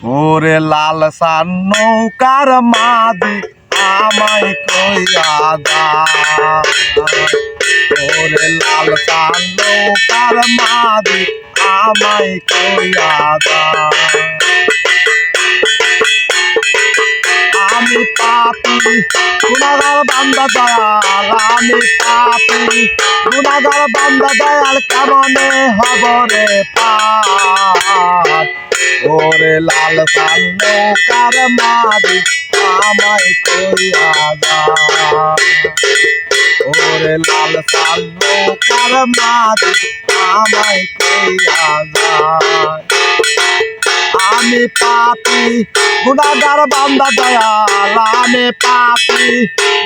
ওরে লাল সান নৌকার মাদি আমায় কইয়া দা ওরে লাল সান নৌকার মাদি আমায় কইয়া দা আমি পাপি গুনাহগার বান্দা দয়াল আমি পাপি গুনাহগার বান্দা দয়াল কেমনে হব রে পাপ ওরে লাল সান নৌকার মাদি আমায় কইয়া দা ওরে লাল সান নৌকার মাদি আমায় কইয়া দা আমি পাপি গুনাহগার বান্দা দয়াল আমি পাপি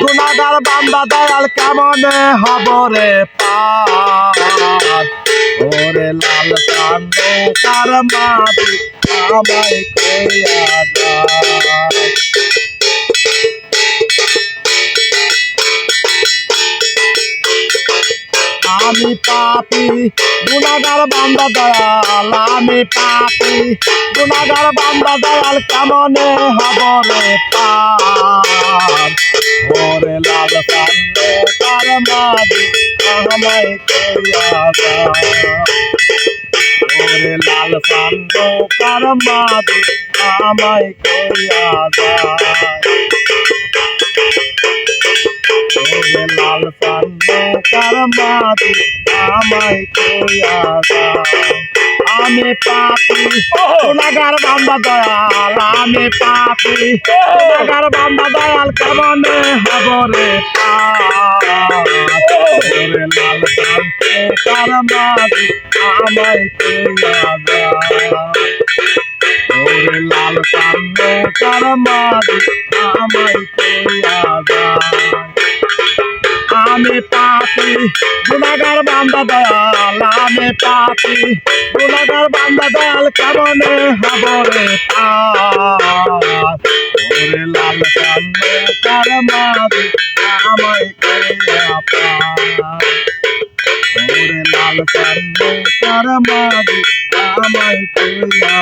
গুনাহগার বান্দা দয়াল কেমনে হব রে পাপ ওরে লাল সান নৌকার মাদি আমায় কইয়া দা আমি পাপি গুনাহগার বান্দা দয়াল আমি পাপি গুনাহগার বান্দা দয়াল কেমনে হব রে পাপ ওরে লাল সান নৌকার মাদি আমায় কইয়া দা ওরে লাল সান নৌকার মাদি আমায় কইয়া দা ওরে লাল সান নৌকার মাদি আমায় কইয়া দা আমি পাপি গুনাহগার বান্দা দয়াল আমি পাপি গুনাহগার বান্দা দয়াল কেমনে হব রে পাপ ওরে লাল সান নৌকার মাদি আমায় কইয়া দা ওরে লাল সান নৌকার মাদি আমায় কইয়া দা আমি পাপি গুনাহগার বান্দা দয়াল আমি পাপি গুনাহগার বান্দা দয়াল কেমনে হব রে পাপ ওরে লাল সান নৌকার মাদি আমায় কইয়া দা ওরে লাল সান নৌকার মাদি আমায় কইয়া